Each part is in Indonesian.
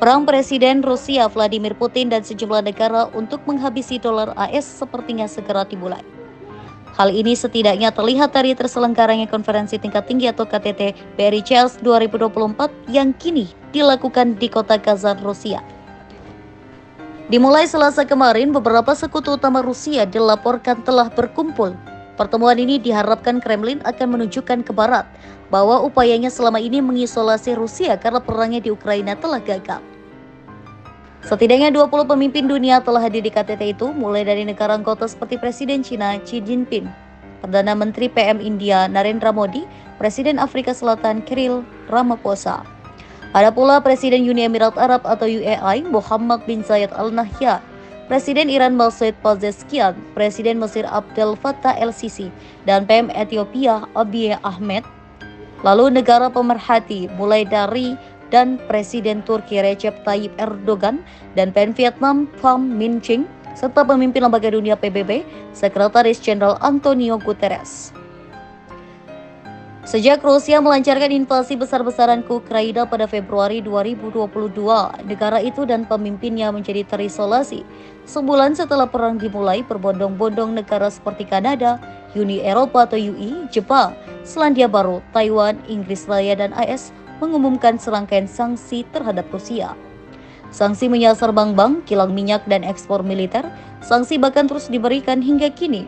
Perang Presiden Rusia Vladimir Putin dan sejumlah negara untuk menghabisi dolar AS sepertinya segera dimulai. Hal ini setidaknya terlihat dari terselenggaranya konferensi tingkat tinggi atau KTT BRI CELS 2024 yang kini dilakukan di kota Kazan, Rusia. Dimulai Selasa kemarin, beberapa sekutu utama Rusia dilaporkan telah berkumpul. Pertemuan ini diharapkan Kremlin akan menunjukkan ke Barat bahwa upayanya selama ini mengisolasi Rusia karena perangnya di Ukraina telah gagal. Setidaknya 20 pemimpin dunia telah hadir di KTT itu, mulai dari negara anggota seperti Presiden China Xi Jinping, Perdana Menteri PM India Narendra Modi, Presiden Afrika Selatan Cyril Ramaphosa. Ada pula Presiden Uni Emirat Arab atau UAE Muhammad bin Zayed Al Nahyan, Presiden Iran Masoud Pezeshkian, Presiden Mesir Abdel Fattah El-Sisi, dan PM Ethiopia Abiy Ahmed. Lalu negara pemerhati mulai dari dan Presiden Turki Recep Tayyip Erdogan dan PM Vietnam Pham Minh Chinh, serta pemimpin Lembaga Dunia PBB, Sekretaris Jenderal Antonio Guterres. Sejak Rusia melancarkan invasi besar-besaran ke Ukraina pada Februari 2022, negara itu dan pemimpinnya menjadi terisolasi. Sebulan setelah perang dimulai, berbondong-bondong negara seperti Kanada, Uni Eropa atau UI, Jepang, Selandia Baru, Taiwan, Inggris Raya, dan AS mengumumkan serangkaian sanksi terhadap Rusia. Sanksi menyasar bank-bank, kilang minyak, dan ekspor militer. Sanksi bahkan terus diberikan hingga kini.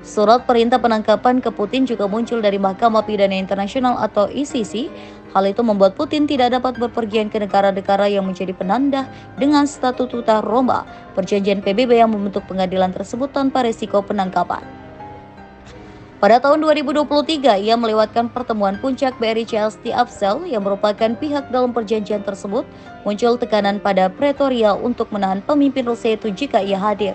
Surat perintah penangkapan ke Putin juga muncul dari Mahkamah Pidana Internasional atau ICC. Hal itu membuat Putin tidak dapat berpergian ke negara-negara yang menjadi penanda dengan Statuta Roma, perjanjian PBB yang membentuk pengadilan tersebut tanpa risiko penangkapan. Pada tahun 2023, ia melewatkan pertemuan puncak BRI CELS di Apsel yang merupakan pihak dalam perjanjian tersebut. Muncul tekanan pada Pretoria untuk menahan pemimpin Rusia itu jika ia hadir.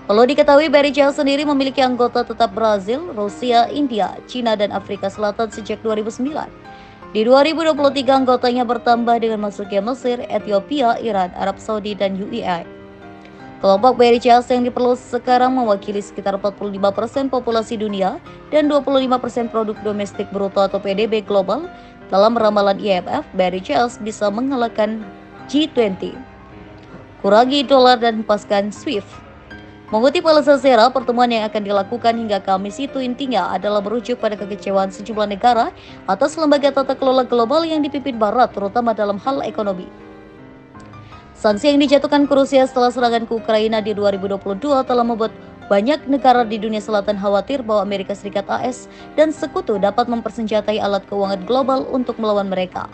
Perlu diketahui, BRI CELS sendiri memiliki anggota tetap Brazil, Rusia, India, China, dan Afrika Selatan sejak 2009. Di 2023 anggotanya bertambah dengan masuknya Mesir, Ethiopia, Iran, Arab Saudi, dan UAE. Kelompok BRI CELS yang diperluas sekarang mewakili sekitar 45% populasi dunia dan 25% produk domestik bruto atau PDB global. Dalam ramalan IMF, BRI CELS bisa mengalahkan G20, kurangi dolar, dan hempaskan SWIFT. Mengutip Al Jazeera, pertemuan yang akan dilakukan hingga Kamis itu intinya adalah merujuk pada kekecewaan sejumlah negara atas lembaga tata kelola global yang dipimpin Barat, terutama dalam hal ekonomi. Sanksi yang dijatuhkan ke Rusia setelah serangan ke Ukraina di 2022 telah membuat banyak negara di dunia selatan khawatir bahwa Amerika Serikat AS dan sekutu dapat mempersenjatai alat keuangan global untuk melawan mereka.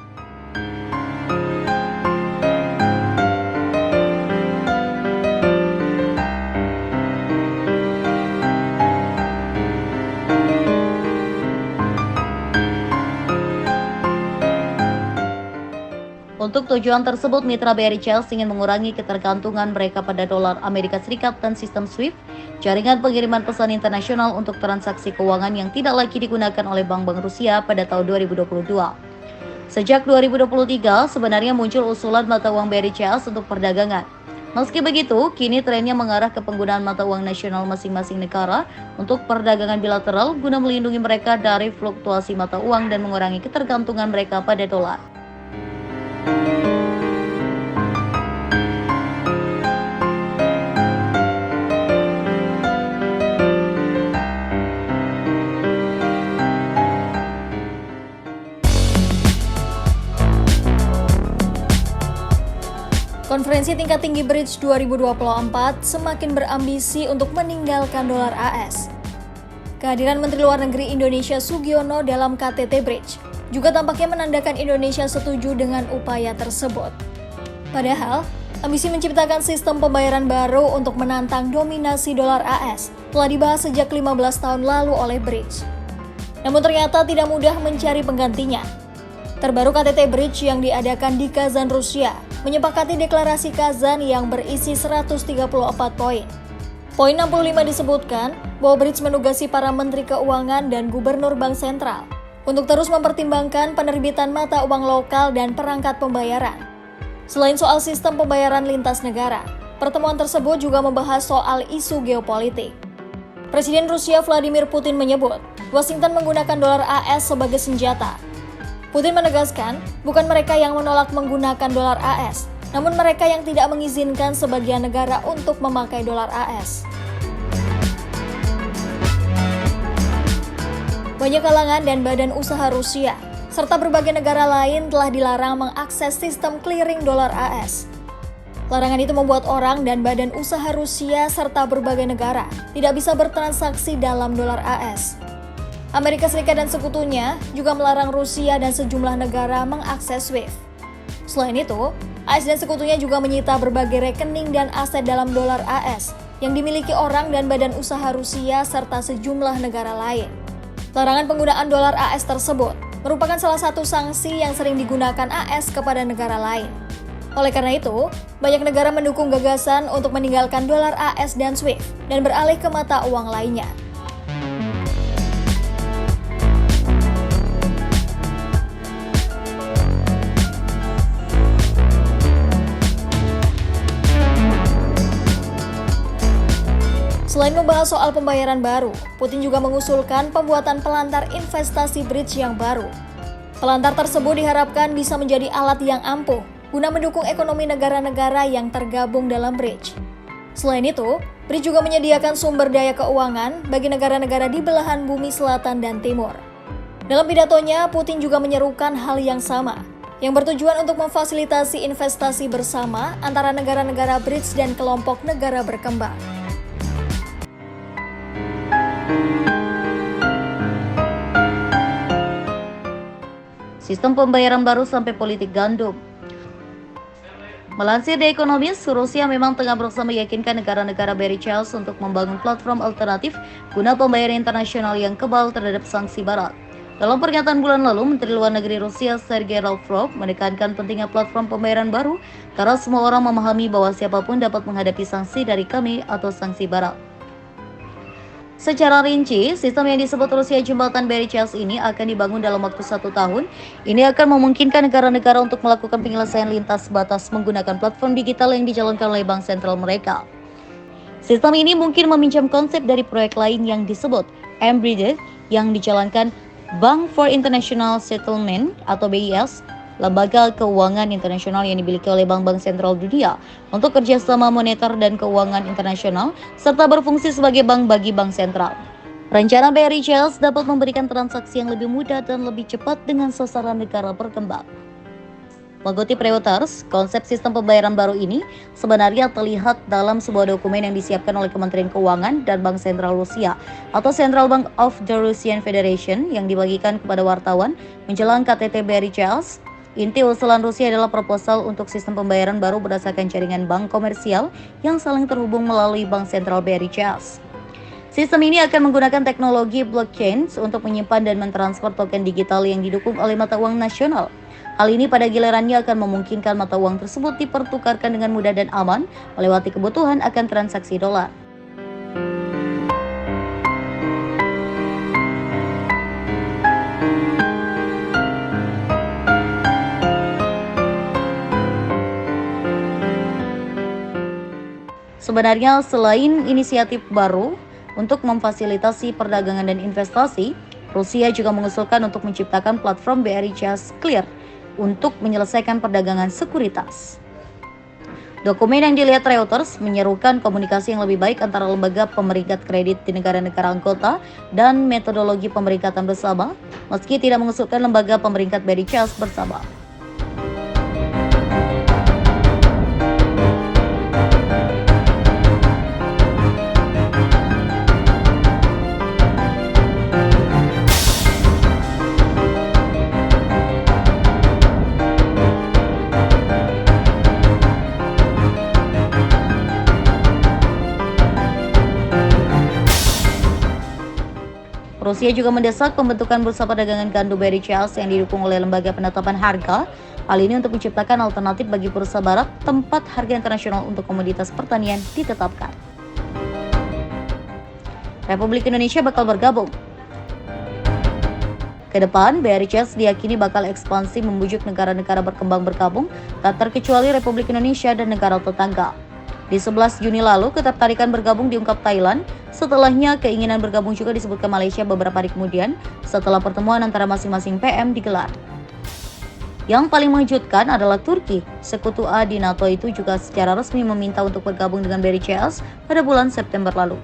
Untuk tujuan tersebut, mitra BRI CELS ingin mengurangi ketergantungan mereka pada dolar Amerika Serikat dan sistem SWIFT, jaringan pengiriman pesan internasional untuk transaksi keuangan yang tidak lagi digunakan oleh bank-bank Rusia pada tahun 2022. Sejak 2023, sebenarnya muncul usulan mata uang BRI CELS untuk perdagangan. Meski begitu, kini trennya mengarah ke penggunaan mata uang nasional masing-masing negara untuk perdagangan bilateral guna melindungi mereka dari fluktuasi mata uang dan mengurangi ketergantungan mereka pada dolar. Konferensi tingkat tinggi BRICS 2024 semakin berambisi untuk meninggalkan dolar AS. Kehadiran Menteri Luar Negeri Indonesia Sugiono dalam KTT BRICS juga tampaknya menandakan Indonesia setuju dengan upaya tersebut. Padahal, ambisi menciptakan sistem pembayaran baru untuk menantang dominasi dolar AS telah dibahas sejak 15 tahun lalu oleh BRICS. Namun ternyata tidak mudah mencari penggantinya. Terbaru KTT BRICS yang diadakan di Kazan, Rusia, menyepakati deklarasi Kazan yang berisi 134 poin. Poin 65 disebutkan bahwa BRICS menugasi para Menteri Keuangan dan Gubernur Bank Sentral untuk terus mempertimbangkan penerbitan mata uang lokal dan perangkat pembayaran. Selain soal sistem pembayaran lintas negara, pertemuan tersebut juga membahas soal isu geopolitik. Presiden Rusia Vladimir Putin menyebut Washington menggunakan dolar AS sebagai senjata. Putin menegaskan, bukan mereka yang menolak menggunakan dolar AS, namun mereka yang tidak mengizinkan sebagian negara untuk memakai dolar AS. Banyak kalangan dan badan usaha Rusia, serta berbagai negara lain telah dilarang mengakses sistem clearing dolar AS. Larangan itu membuat orang dan badan usaha Rusia serta berbagai negara tidak bisa bertransaksi dalam dolar AS. Amerika Serikat dan sekutunya juga melarang Rusia dan sejumlah negara mengakses SWIFT. Selain itu, AS dan sekutunya juga menyita berbagai rekening dan aset dalam dolar AS yang dimiliki orang dan badan usaha Rusia serta sejumlah negara lain. Larangan penggunaan dolar AS tersebut merupakan salah satu sanksi yang sering digunakan AS kepada negara lain. Oleh karena itu, banyak negara mendukung gagasan untuk meninggalkan dolar AS dan SWIFT dan beralih ke mata uang lainnya. Selain membahas soal pembayaran baru, Putin juga mengusulkan pembuatan pelantar investasi bridge yang baru. Pelantar tersebut diharapkan bisa menjadi alat yang ampuh guna mendukung ekonomi negara-negara yang tergabung dalam bridge. Selain itu, bridge juga menyediakan sumber daya keuangan bagi negara-negara di belahan bumi selatan dan timur. Dalam pidatonya, Putin juga menyerukan hal yang sama, yang bertujuan untuk memfasilitasi investasi bersama antara negara-negara bridge dan kelompok negara berkembang. Sistem pembayaran baru sampai politik gandum. Melansir The Economist, Rusia memang tengah berusaha meyakinkan negara-negara Barichels untuk membangun platform alternatif guna pembayaran internasional yang kebal terhadap sanksi Barat. Dalam pernyataan bulan lalu, Menteri Luar Negeri Rusia Sergei Lavrov menekankan pentingnya platform pembayaran baru karena semua orang memahami bahwa siapapun dapat menghadapi sanksi dari kami atau sanksi Barat. Secara rinci, sistem yang disebut Rusia Jembatan Barichels ini akan dibangun dalam waktu 1 tahun. Ini akan memungkinkan negara-negara untuk melakukan penyelesaian lintas batas menggunakan platform digital yang dijalankan oleh bank sentral mereka. Sistem ini mungkin meminjam konsep dari proyek lain yang disebut M-Bridge yang dijalankan Bank for International Settlement atau BIS, lembaga keuangan internasional yang dimiliki oleh bank-bank sentral dunia untuk kerjasama moneter dan keuangan internasional, serta berfungsi sebagai bank bagi bank sentral. Rencana Barichels dapat memberikan transaksi yang lebih mudah dan lebih cepat dengan sasaran negara berkembang. Mengutip Reuters, konsep sistem pembayaran baru ini sebenarnya terlihat dalam sebuah dokumen yang disiapkan oleh Kementerian Keuangan dan Bank Sentral Rusia atau Central Bank of the Russian Federation yang dibagikan kepada wartawan menjelang KTT Barichels. Inti usulan Rusia adalah proposal untuk sistem pembayaran baru berdasarkan jaringan bank komersial yang saling terhubung melalui bank sentral Barichels. Sistem ini akan menggunakan teknologi blockchain untuk menyimpan dan mentransfer token digital yang didukung oleh mata uang nasional. Hal ini pada gilirannya akan memungkinkan mata uang tersebut dipertukarkan dengan mudah dan aman melewati kebutuhan akan transaksi dolar. Sebenarnya selain inisiatif baru untuk memfasilitasi perdagangan dan investasi, Rusia juga mengusulkan untuk menciptakan platform Barichels Clear untuk menyelesaikan perdagangan sekuritas. Dokumen yang dilihat Reuters menyerukan komunikasi yang lebih baik antara lembaga pemeringkat kredit di negara-negara anggota dan metodologi pemeringkatan bersama, meski tidak mengusulkan lembaga pemeringkat Barichels bersama. Rusia juga mendesak pembentukan bursa perdagangan gandum Barichels yang didukung oleh lembaga penetapan harga. Hal ini untuk menciptakan alternatif bagi bursa barat tempat harga internasional untuk komoditas pertanian ditetapkan. Republik Indonesia bakal bergabung. Kedepan, Barichels diyakini bakal ekspansi membujuk negara-negara berkembang bergabung, tak terkecuali Republik Indonesia dan negara tetangga. Di 11 Juni lalu, ketertarikan bergabung diungkap Thailand. Setelahnya, keinginan bergabung juga disebutkan Malaysia beberapa hari kemudian setelah pertemuan antara masing-masing PM digelar. Yang paling mengejutkan adalah Turki. Sekutu A di NATO itu juga secara resmi meminta untuk bergabung dengan BRICS pada bulan September lalu.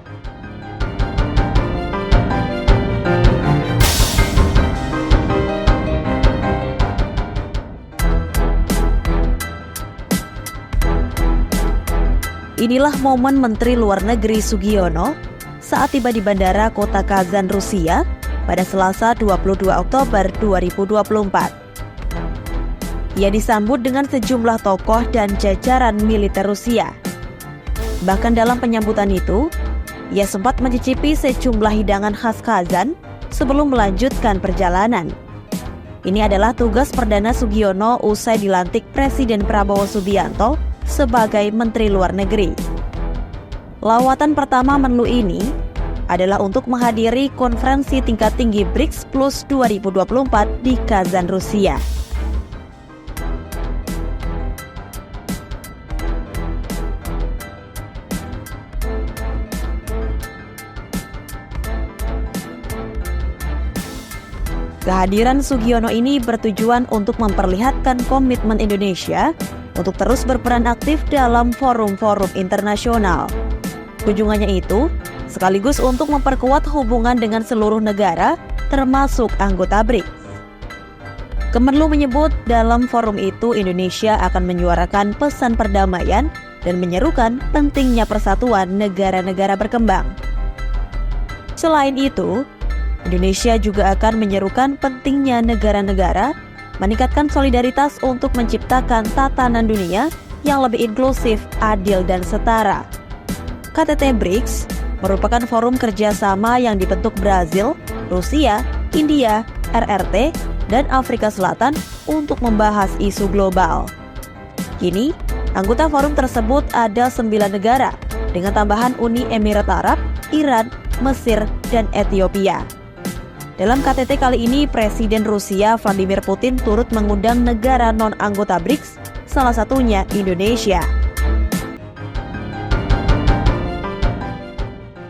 Inilah momen Menteri Luar Negeri Sugiono saat tiba di Bandara Kota Kazan, Rusia pada Selasa 22 Oktober 2024. Ia disambut dengan sejumlah tokoh dan jajaran militer Rusia. Bahkan dalam penyambutan itu, ia sempat mencicipi sejumlah hidangan khas Kazan sebelum melanjutkan perjalanan. Ini adalah tugas perdana Sugiono usai dilantik Presiden Prabowo Subianto sebagai Menteri Luar Negeri. Lawatan pertama Menlu ini adalah untuk menghadiri konferensi tingkat tinggi BRICS Plus 2024 di Kazan, Rusia. Kehadiran Sugiono ini bertujuan untuk memperlihatkan komitmen Indonesia untuk terus berperan aktif dalam forum-forum internasional. Kunjungannya itu sekaligus untuk memperkuat hubungan dengan seluruh negara, termasuk anggota BRICS. Kemenlu menyebut dalam forum itu Indonesia akan menyuarakan pesan perdamaian dan menyerukan pentingnya persatuan negara-negara berkembang. Selain itu, Indonesia juga akan menyerukan pentingnya negara-negara meningkatkan solidaritas untuk menciptakan tatanan dunia yang lebih inklusif, adil, dan setara. KTT BRICS merupakan forum kerjasama yang dibentuk Brazil, Rusia, India, RRT, dan Afrika Selatan untuk membahas isu global. Kini, anggota forum tersebut ada 9 negara, dengan tambahan Uni Emirat Arab, Iran, Mesir, dan Ethiopia. Dalam KTT kali ini, Presiden Rusia Vladimir Putin turut mengundang negara non-anggota BRICS, salah satunya Indonesia.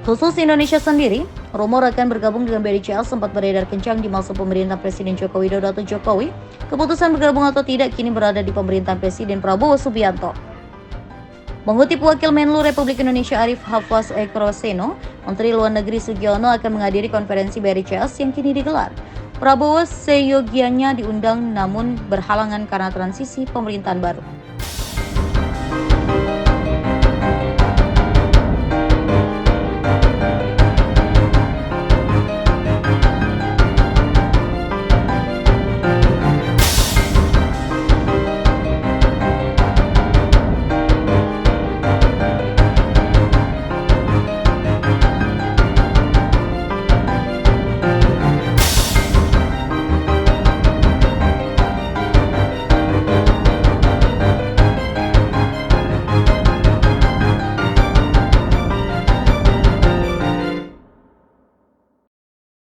Khusus Indonesia sendiri, rumor akan bergabung dengan BRICS sempat beredar kencang di masa pemerintahan Presiden Joko Widodo atau Jokowi. Keputusan bergabung atau tidak kini berada di pemerintahan Presiden Prabowo Subianto. Mengutip Wakil Menlu Republik Indonesia Arif Hafaz Ekroseno, Menteri Luar Negeri Sugiono akan menghadiri konferensi BRICS yang kini digelar. Prabowo seyogianya diundang namun berhalangan karena transisi pemerintahan baru.